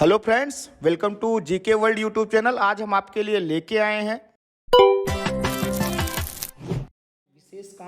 Hello friends, welcome to GK world YouTube channel. आज हम आपके लिए लेके आए हैं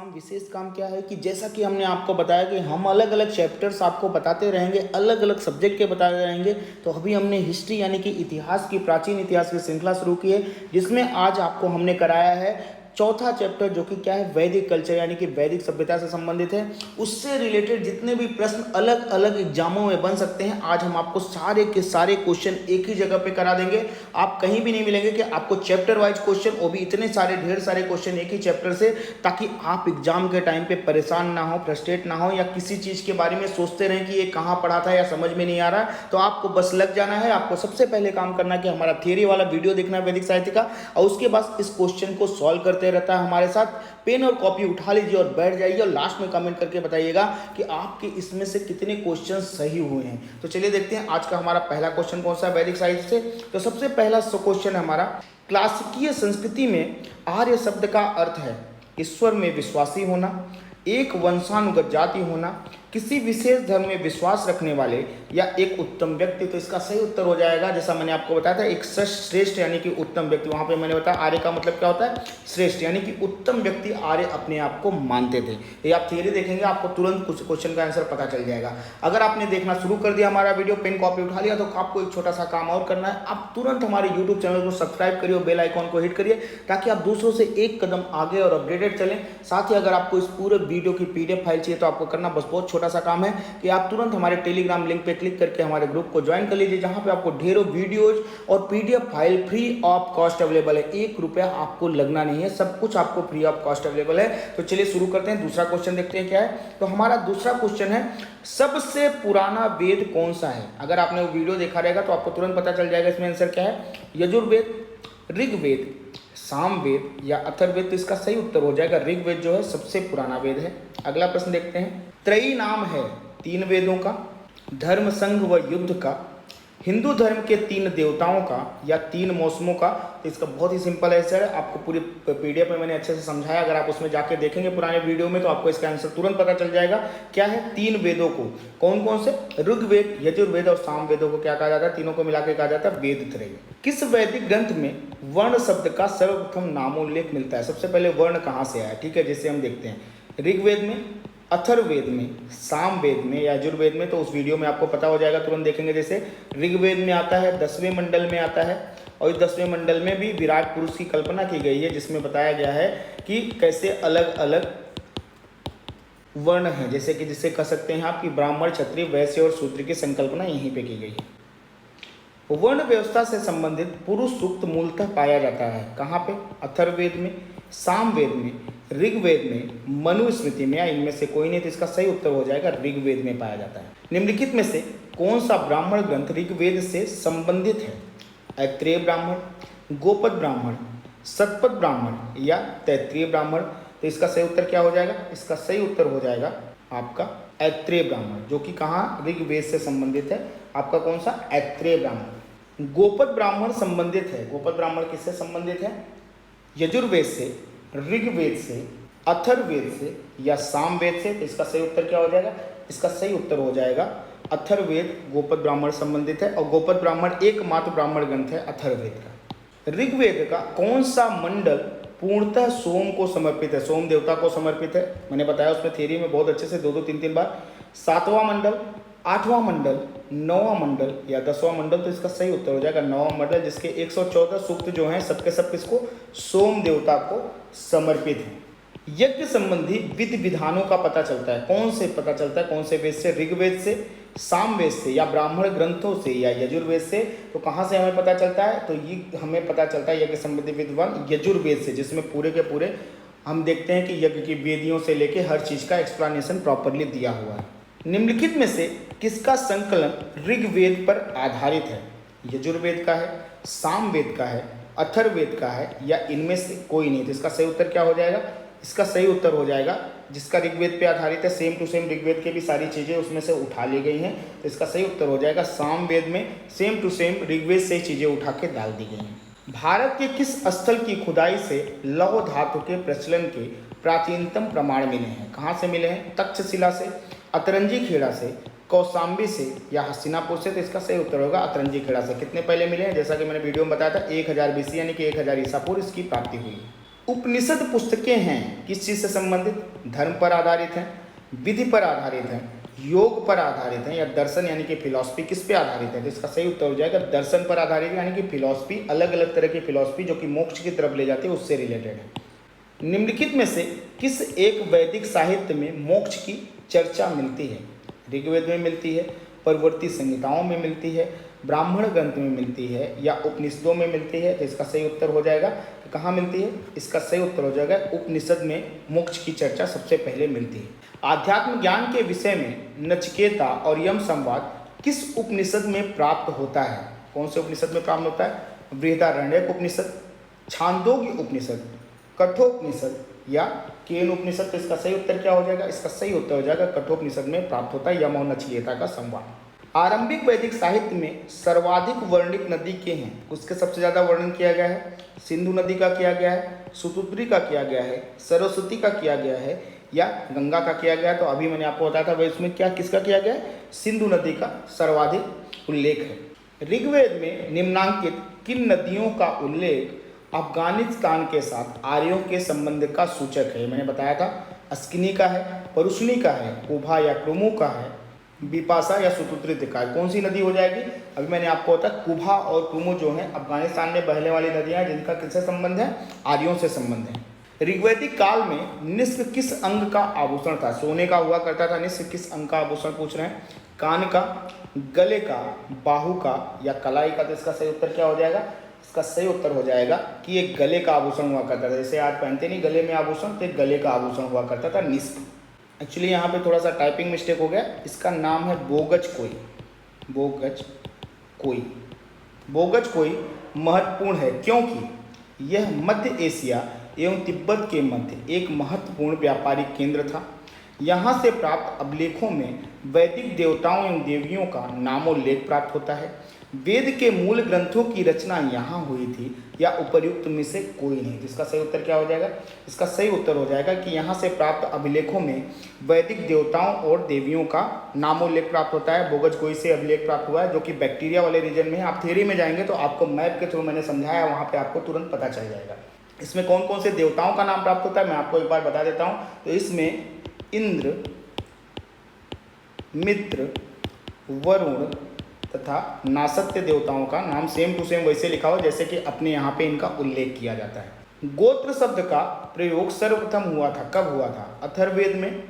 विशेष काम क्या है कि जैसा कि हमने आपको बताया कि हम अलग अलग चैप्टर्स आपको बताते रहेंगे, अलग अलग सब्जेक्ट के बताते रहेंगे। तो अभी हमने हिस्ट्री यानी कि इतिहास की, प्राचीन इतिहास की श्रृंखला शुरू की है, जिसमें आज आपको हमने कराया है चौथा चैप्टर, जो कि क्या है, वैदिक कल्चर यानी कि वैदिक सभ्यता से संबंधित है। उससे रिलेटेड जितने भी प्रश्न अलग अलग एग्जामों में बन सकते हैं, आज हम आपको सारे के सारे क्वेश्चन एक ही जगह पे करा देंगे। आप कहीं भी नहीं मिलेंगे कि आपको चैप्टर वाइज क्वेश्चन, वो भी इतने सारे ढेर सारे क्वेश्चन एक ही चैप्टर से, ताकि आप एग्जाम के टाइम पे परेशान ना हो, फ्रस्ट्रेट ना हो, या किसी चीज़ के बारे में सोचते रहें कि ये कहाँ पढ़ा था या समझ में नहीं आ रहा। तो आपको बस लग जाना है। आपको सबसे पहले काम करना है कि हमारा थियरी वाला वीडियो देखना है वैदिक साहित्य का, और उसके बाद इस क्वेश्चन को सॉल्व करते रहता है हमारे साथ। पेन और कॉपी उठा लीजिए और बैठ जाइए, और लास्ट में कमेंट करके बताइएगा कि आपके इसमें से कितने क्वेश्चन सही हुए हैं। तो चलिए देखते हैं आज का हमारा पहला क्वेश्चन कौन सा है वैदिक साहित्य से। तो सबसे पहला क्वेश्चन है हमारा, क्लासिकीय संस्कृति में आर्य शब्द का अर्थ है ईश्वर में विश्वासी होना, एक वंशानुगत जाति होना, किसी विशेष धर्म में विश्वास रखने वाले, या एक उत्तम व्यक्ति। तो इसका सही उत्तर हो जाएगा, जैसा मैंने आपको बताया था, एक श्रेष्ठ यानी कि उत्तम व्यक्ति। वहां पे मैंने बताया आर्य का मतलब क्या होता है, श्रेष्ठ यानी कि उत्तम व्यक्ति आर्य अपने आप को मानते थे। ये आप थियरी देखेंगे, आपको तुरंत कुछ क्वेश्चन का आंसर पता चल जाएगा। अगर आपने देखना शुरू कर दिया हमारा वीडियो, पेन कॉपी उठा लिया, तो आपको एक छोटा सा काम और करना है। आप तुरंत हमारे यूट्यूब चैनल को सब्सक्राइब करिए, बेल आइकॉन को हिट करिए, ताकि आप दूसरों से एक कदम आगे और अपडेटेड चलें। साथ ही अगर आपको इस पूरे वीडियो की PDF फाइल चाहिए, तो आपको करना बस बहुत छोटा सा काम है कि आप तुरंत हमारे टेलीग्राम लिंक पे क्लिक करके हमारे ग्रुप को ज्वाइन कर लीजिए, जहां पे आपको ढेरों वीडियोज और PDF file free of cost available है। 1 रुपया आपको लगना नहीं है, सब कुछ आपको फ्री ऑफ कॉस्ट अवेलेबल है। तो चलिए शुरू करते हैं, दूसरा क्वेश्चन देखते हैं क्या है। तो हमारा दूसरा क्वेश्चन है, सबसे पुराना वेद कौन सा है। अगर आपने वो वीडियो देखा रहेगा तो आपको तुरंत पता चल जाएगा इसमें आंसर क्या है। यजुर्वेद, ऋग्वेद, सामवेद या अथर्ववेद। तो इसका सही उत्तर हो जाएगा ऋग्वेद, जो है सबसे पुराना वेद है। अगला प्रश्न देखते हैं, त्रयी नाम है 3 वेदों का, धर्म, संघ व युद्ध का, हिंदू धर्म के 3 देवताओं का, या 3 मौसमों का। तो इसका बहुत ही सिंपल आंसर है, आपको पूरी PDF में मैंने अच्छे से समझाया। अगर आप उसमें जाके देखेंगे पुराने वीडियो में, तो आपको इसका आंसर तुरंत पता चल जाएगा। क्या है, 3 वेदों को, कौन कौन से, ऋग्वेद, यजुर्वेद और सामवेदों को क्या कहा जाता है, तीनों को मिलाकर कहा जाता है वेद त्रय। किस वैदिक ग्रंथ में वर्ण शब्द का सर्वप्रथम नामोल्लेख मिलता है। सबसे पहले वर्ण कहाँ से आया, ठीक है, जिसे हम देखते हैं ऋग्वेद में, अथर्ववेद में, सामवेद में या यजुर्वेद में। तो उस वीडियो में आपको पता हो जाएगा, तुरंत देखेंगे। जैसे ऋग्वेद में आता है, 10वें मंडल में आता है, और इस 10वें मंडल में भी विराट पुरुष की कल्पना की गई है, जिसमें बताया गया है कि कैसे अलग अलग वर्ण हैं, जैसे कि जिसे कह सकते हैं आप कि ब्राह्मण, क्षत्रिय, वैश्य और शूद्र की संकल्पना यहीं पे की गई है। वर्ण व्यवस्था से संबंधित पुरुष सूक्त मूलतः पाया जाता है कहाँ पे, अथर्ववेद में, सामवेद में, ऋग्वेद में, मनुस्मृति में, या इनमें से कोई नहीं। तो इसका सही उत्तर हो जाएगा ऋग्वेद में पाया जाता है। निम्नलिखित में से कौन सा ब्राह्मण ग्रंथ ऋग्वेद से संबंधित है। ऐत्रेय ब्राह्मण, गोपद ब्राह्मण, शतपथ ब्राह्मण या तैत्रीय ब्राह्मण। तो इसका सही उत्तर क्या हो जाएगा, इसका सही उत्तर हो जाएगा आपका ऐत्रेय ब्राह्मण, जो कि कहाँ, ऋग्वेद से संबंधित है। आपका कौन सा, ऐत्रेय ब्राह्मण। गोपद ब्राह्मण संबंधित है, गोपद ब्राह्मण किससे संबंधित है, यजुर्वेद से, ऋग्वेद से, अथर्ववेद से या सामवेद से। तो इसका सही उत्तर क्या हो जाएगा, इसका सही उत्तर हो जाएगा अथर्ववेद, गोपद ब्राह्मण संबंधित है। और गोपद ब्राह्मण एकमात्र ब्राह्मण ग्रंथ है अथर्ववेद का। ऋग्वेद का कौन सा मंडल पूर्णतः सोम को समर्पित है, सोम देवता को समर्पित है। मैंने बताया उसमें थियरी में बहुत अच्छे से 2-2, 3-3 बार। 7वां मंडल, 8वां मंडल, 9वां मंडल या 10वां मंडल। तो इसका सही उत्तर हो जाएगा 9वां मंडल, जिसके 114 सूक्त जो हैं सबके सब किसको, सोम देवता को समर्पित हैं। यज्ञ संबंधी विधि विधानों का पता चलता है, कौन से पता चलता है, कौन से वेद से, ऋग्वेद से, सामवेद से या ब्राह्मण ग्रंथों से या यजुर्वेद से। तो कहाँ से हमें पता चलता है, तो ये हमें पता चलता है यज्ञ संबंधी विद्वान यजुर्वेद से, जिसमें पूरे के पूरे हम देखते हैं कि यज्ञ की वेदियों से लेके हर चीज़ का एक्सप्लेनेशन प्रॉपरली दिया हुआ है। निम्नलिखित में से किसका संकलन ऋग्वेद पर आधारित है। यजुर्वेद का है, सामवेद का है, अथर्ववेद का है, या इनमें से कोई नहीं। तो इसका सही उत्तर क्या हो जाएगा, इसका सही उत्तर हो जाएगा जिसका ऋग्वेद पे आधारित है, सेम टू सेम ऋग्वेद के भी सारी चीज़ें उसमें से उठा ली गई हैं। तो इसका सही उत्तर हो जाएगा सामवेद में सेम टू सेम ऋग्वेद से चीज़ें उठा के डाल दी गई हैं। भारत के किस स्थल की खुदाई से लौह धातु के प्रचलन के प्राचीनतम प्रमाण मिले हैं। कहाँ से मिले हैं, तक्षशिला से, अतरंजी खेड़ा से, कौशाम्बी से या हस्तिनापुर से, तो इसका सही उत्तर होगा अतरंजी खेड़ा से। कितने पहले मिले हैं, जैसा कि मैंने वीडियो में बताया था 1000 BC यानी कि 1000 ईसा पूर्व इसकी प्राप्ति हुई। उपनिषद पुस्तकें हैं किस चीज़ से संबंधित? धर्म पर आधारित हैं, विधि पर आधारित हैं, योग पर आधारित हैं, या दर्शन यानी कि फिलॉसफी किस पे आधारित है? तो इसका सही उत्तर हो जाएगा दर्शन पर आधारित यानी कि फिलॉसफी, अलग अलग तरह की फिलॉसफी जो कि मोक्ष की तरफ ले जाती है उससे रिलेटेड है। निम्नलिखित में से किस एक वैदिक साहित्य में मोक्ष की चर्चा मिलती है? ऋग्वेद में मिलती है, परवर्ती संहिताओं में मिलती है, ब्राह्मण ग्रंथ में मिलती है, या उपनिषदों में मिलती है? तो इसका सही उत्तर हो जाएगा कि कहाँ मिलती है? इसका सही उत्तर हो जाएगा उपनिषद में मोक्ष की चर्चा सबसे पहले मिलती है। आध्यात्म ज्ञान के विषय में नचिकेता और यम संवाद किस उपनिषद में प्राप्त होता है? कौन से उपनिषद में प्राप्त होता है? बृहदारण्यक उपनिषद, छांदोग्य उपनिषद, कठोपनिषद या केन उपनिषद? तो इसका सही उत्तर क्या हो जाएगा? इसका सही उत्तर हो जाएगा कठोपनिषद में प्राप्त होता है यम और नचिकेता का संवाद। आरंभिक वैदिक साहित्य में सर्वाधिक वर्णित नदी के हैं, उसके सबसे ज़्यादा वर्णन किया गया है। सिंधु नदी का किया गया है, सुतुत्री का किया गया है, सरस्वती का किया गया है, या गंगा का किया गया है। तो अभी मैंने आपको बताया था वह इसमें क्या किसका किया गया है? सिंधु नदी का सर्वाधिक उल्लेख है। ऋग्वेद में निम्नांकित किन नदियों का उल्लेख अफगानिस्तान के साथ आर्यों के संबंध का सूचक है? मैंने बताया था अस्किनी का है, परुष्णी का है, कुभा या क्रुमु का है, बिपाशा या सुतुत्री का है। कौन सी नदी हो जाएगी? अभी मैंने आपको बताया कुभा और क्रुमु जो है अफगानिस्तान में बहने वाली नदियां हैं जिनका किससे संबंध है? आर्यों से संबंध है। ऋग्वैदिक काल में निस्क किस अंग का आभूषण था? सोने का हुआ करता था। निस्क किस अंग का आभूषण पूछ रहे हैं? कान का, गले का, बाहु का या कलाई का? तो इसका सही उत्तर क्या हो जाएगा? इसका सही उत्तर हो जाएगा कि एक गले का आभूषण हुआ करता था। जैसे आज पहनते नहीं गले में आभूषण, तो एक गले का आभूषण हुआ करता था निस्क। एक्चुअली यहाँ पे थोड़ा सा टाइपिंग मिस्टेक हो गया, इसका नाम है बोगज कोई। बोगज कोई, बोगज कोई महत्वपूर्ण है क्योंकि यह मध्य एशिया एवं तिब्बत के मध्य एक महत्वपूर्ण व्यापारिक केंद्र था। यहाँ से प्राप्त अभिलेखों में वैदिक देवताओं एवं देवियों का नामोल्लेख प्राप्त होता है। वेद के मूल ग्रंथों की रचना यहाँ हुई थी या उपर्युक्त में से कोई नहीं? इसका सही उत्तर क्या हो जाएगा? इसका सही उत्तर हो जाएगा कि यहाँ से प्राप्त अभिलेखों में वैदिक देवताओं और देवियों का नामोल्लेख प्राप्त होता है। बोगज कोई से अभिलेख प्राप्त हुआ है जो कि बैक्टीरिया वाले रीजन में है। आप थ्योरी में जाएंगे तो आपको मैप के थ्रू मैंने समझाया, वहाँ पर आपको तुरंत पता चल जाएगा। इसमें कौन कौन से देवताओं का नाम प्राप्त होता है मैं आपको एक बार बता देता हूँ। तो इसमें इंद्र, मित्र, वरुण तथा नासत्य देवताओं का नाम सेम टू सेम वैसे लिखा हो जैसे कि अपने यहाँ पे इनका उल्लेख किया जाता है। गोत्र शब्द का प्रयोग सर्वप्रथम हुआ था, कब हुआ था? अथर्ववेद में,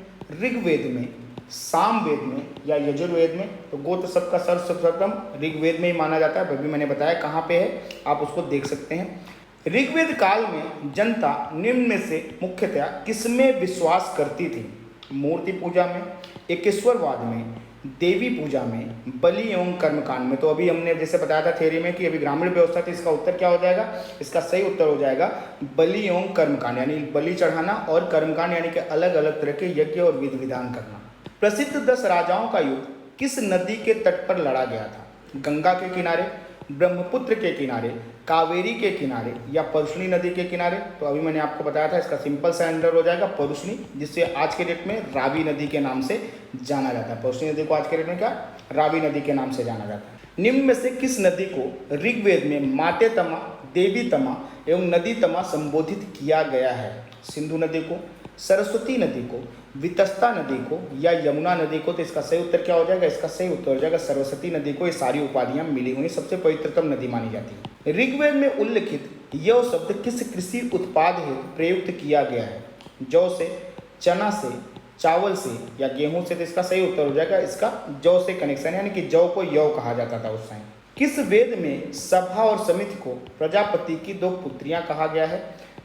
ऋग्वेद में, सामवेद में या यजुर्वेद में? तो गोत्र शब्द का सर्वप्रथम ऋग्वेद में ही माना जाता है। अभी मैंने बताया कहाँ पे है, आप उसको देख सकते हैं। ऋग्वेद काल में जनता निम्न में से मुख्यतया किसमें विश्वास करती थी? मूर्ति पूजा में, एकेश्वरवाद में, देवी पूजा में, बलि एवं कर्मकांड में। तो अभी हमने जैसे बताया था थ्योरी में कि अभी ग्रामीण व्यवस्था थी, इसका उत्तर क्या हो जाएगा? इसका सही उत्तर हो जाएगा बलि एवं कर्मकांड, यानी बलि चढ़ाना और कर्मकांड यानी कि अलग अलग तरह के यज्ञ और विधि विधान करना। प्रसिद्ध 10 राजाओं का युद्ध किस नदी के तट पर लड़ा गया था? गंगा के किनारे, ब्रह्मपुत्र के किनारे, कावेरी के किनारे या परुष्णी नदी के किनारे? तो अभी मैंने आपको बताया था इसका सिंपल सा आंसर हो जाएगा परुष्णी, जिससे आज के डेट में रावी नदी के नाम से जाना जाता है। परुष्णी नदी को आज के डेट में क्या? रावी नदी के नाम से जाना जाता है। निम्न में से किस नदी को ऋग्वेद में माते तमा, देवी तमा एवं नदी तमा संबोधित किया गया है? सिंधु नदी को, सरस्वती नदी को, वितस्ता नदी को या यमुना नदी को? तो इसका सही उत्तर क्या हो जाएगा? इसका सही उत्तर हो जाएगा सरस्वती नदी को। ये सारी उपाधियां मिली हुई सबसे पवित्रतम नदी मानी जाती है। ऋग्वेद में उल्लिखित यह शब्द किस कृषि उत्पाद हेतु प्रयुक्त किया गया है? जौ से, चना से, चावल से या गेहूं से? तो इसका सही उत्तर हो जाएगा इसका जौ से कनेक्शन, यानी कि जौ को यौ कहा जाता था उस टाइम। किस वेद में सभा और समिति को प्रजापति की 2 पुत्रियां कहा गया है?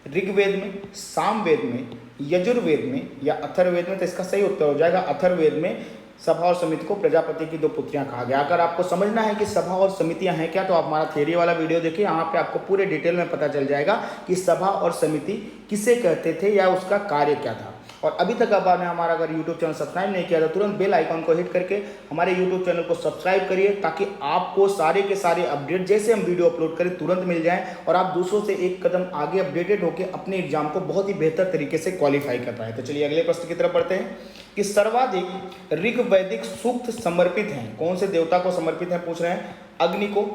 ऋग्वेद में, सामवेद में, यजुर्वेद में या अथर्ववेद में? तो इसका सही उत्तर हो जाएगा अथर्ववेद में सभा और समिति को प्रजापति की 2 पुत्रियां कहा गया। अगर आपको समझना है कि सभा और समितियां हैं क्या, तो आप हमारा थ्योरी वाला वीडियो देखिए, यहाँ पे आपको पूरे डिटेल में पता चल जाएगा कि सभा और समिति किसे कहते थे या उसका कार्य क्या था। और अभी तक आपने हमारा अगर यूट्यूब चैनल सब्सक्राइब नहीं किया तो तुरंत बेल आइकॉन को हिट करके हमारे यूट्यूब चैनल को सब्सक्राइब करिए, ताकि आपको सारे के सारे अपडेट जैसे हम वीडियो अपलोड करें तुरंत मिल जाएं और आप दूसरों से एक कदम आगे अपडेटेड होकर अपने एग्जाम को बहुत ही बेहतर तरीके से क्वालिफाई कर पाए। तो चलिए अगले प्रश्न की तरफ बढ़ते हैं कि सर्वाधिक ऋग्वैदिक सूक्त समर्पित हैं, कौन से देवता को समर्पित हैं पूछ रहे हैं, अग्नि को,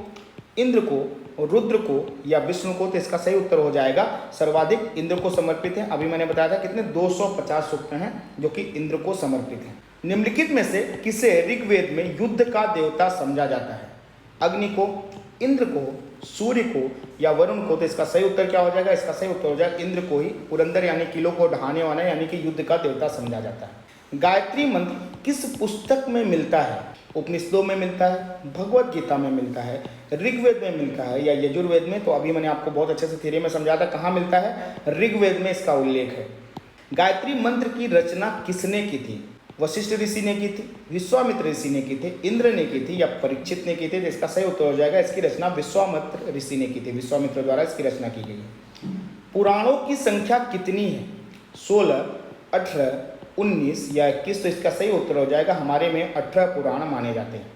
इंद्र को, रुद्र को या विष्णु को। तो इसका सही उत्तर हो जाएगा सर्वाधिक इंद्र को समर्पित है। अभी मैंने बताया था कितने 250 सूक्त हैं जो कि इंद्र को समर्पित हैं। निम्नलिखित में से किसे ऋग्वेद में युद्ध का देवता समझा जाता है, अग्नि को, इंद्र को, सूर्य को या वरुण को। तो इसका सही उत्तर क्या हो जाएगा, इसका सही उत्तर हो जाएगा इंद्र को ही पुरंदर यानी किलों को ढहाने वाला यानी कि युद्ध का देवता समझा जाता है। गायत्री मंत्र किस पुस्तक में मिलता है, उपनिषदों में मिलता है, भगवत गीता में मिलता है, ऋग्वेद में मिलता है या यजुर्वेद में। तो अभी मैंने आपको बहुत अच्छे से थ्योरी में समझा था कहाँ मिलता है, ऋग्वेद में इसका उल्लेख है। गायत्री मंत्र की रचना किसने की थी, वशिष्ठ ऋषि ने की थी, विश्वामित्र ऋषि ने की थी, इंद्र ने की थी या परीक्षित ने की थी। तो इसका सही उत्तर हो जाएगा इसकी रचना विश्वामित्र ऋषि ने की थी, विश्वामित्र द्वारा इसकी रचना की गई है। पुराणों की संख्या कितनी है, 16, 18, 19 या 21। तो इसका सही उत्तर हो जाएगा हमारे में 18 पुराण माने जाते हैं।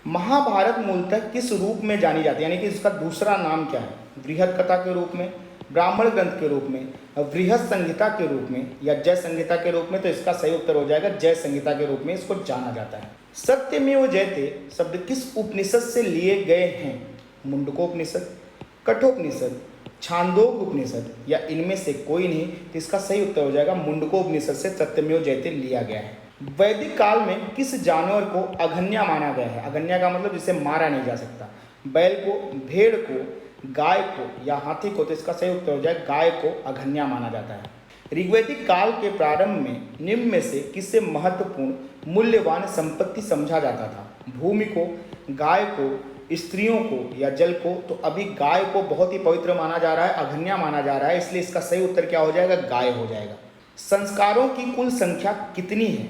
महाभारत मूलतः किस रूप में जानी जाती है, यानी कि इसका दूसरा नाम क्या है, बृहद कथा के रूप में, ब्राह्मण ग्रंथ के रूप में, बृहद संहिता के रूप में या जय संहिता के रूप में। तो इसका सही उत्तर हो जाएगा जय संहिता के रूप में इसको जाना जाता है। सत्यमेव जयते शब्द किस उपनिषद से लिए गए हैं, मुंडकोपनिषद, कठोपनिषद, छांदोग उपनिषद या इनमें से कोई नहीं। तो इसका सही उत्तर हो जाएगा मुंडकोपनिषद से सत्यमेव जयते लिया गया है। वैदिक काल में किस जानवर को अघन्या माना गया है, अघन्या का मतलब जिसे मारा नहीं जा सकता, बैल को, भेड़ को, गाय को या हाथी को। तो इसका सही उत्तर हो जाए गाय को अघन्या माना जाता है। ऋग्वैदिक काल के प्रारंभ में निम्न में से किससे महत्वपूर्ण मूल्यवान संपत्ति समझा जाता था, भूमि को, गाय को, स्त्रियों को या जल को। तो अभी गाय को बहुत ही पवित्र माना जा रहा है, अघन्या माना जा रहा है, इसलिए इसका सही उत्तर क्या हो जाएगा, गाय हो जाएगा। संस्कारों की कुल संख्या कितनी है,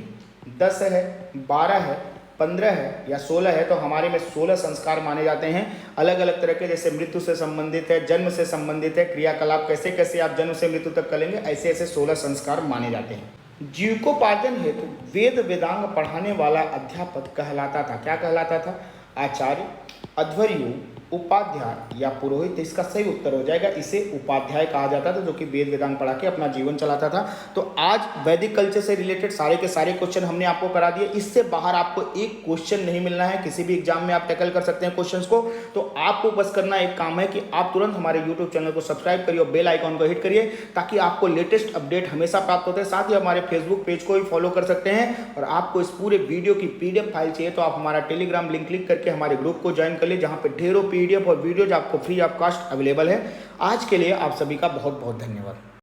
10 है, 12 है, 15 है या 16 है। तो हमारे में 16 संस्कार माने जाते हैं, अलग अलग तरह के, जैसे मृत्यु से संबंधित है, जन्म से संबंधित है, क्रियाकलाप कैसे कैसे आप जन्म से मृत्यु तक करेंगे, ऐसे ऐसे 16 संस्कार माने जाते हैं। जीविकोपार्जन हेतु वेद वेदांग पढ़ाने वाला अध्यापक कहलाता था, क्या कहलाता था, आचार्य, अध्वर्यु, उपाध्याय या पुरोहित। इसका सही उत्तर हो जाएगा इसे उपाध्याय कहा जाता था, जो कि वेद वेदांग पढ़ा के अपना जीवन चलाता था। तो आज वैदिक कल्चर से रिलेटेड सारे के सारे क्वेश्चन हमने आपको करा दिए। इससे बाहर आपको एक क्वेश्चन नहीं मिलना है, किसी भी एग्जाम में आप टैकल कर सकते हैं क्वेश्चंस को। तो आपको बस करना एक काम है कि आप तुरंत हमारे यूट्यूब चैनल को सब्सक्राइब करिए और बेल आइकॉन को हिट करिए, ताकि आपको लेटेस्ट अपडेट हमेशा प्राप्त होते हैं। साथ ही हमारे फेसबुक पेज को भी फॉलो कर सकते हैं। और आपको इस पूरे वीडियो की PDF फाइल चाहिए तो आप हमारा टेलीग्राम लिंक क्लिक करके हमारे ग्रुप को ज्वाइन कर लिए, जहाँ पे ढेरों PDF और वीडियोज आपको फ्री ऑफ कॉस्ट अवेलेबल है। आज के लिए आप सभी का बहुत बहुत धन्यवाद।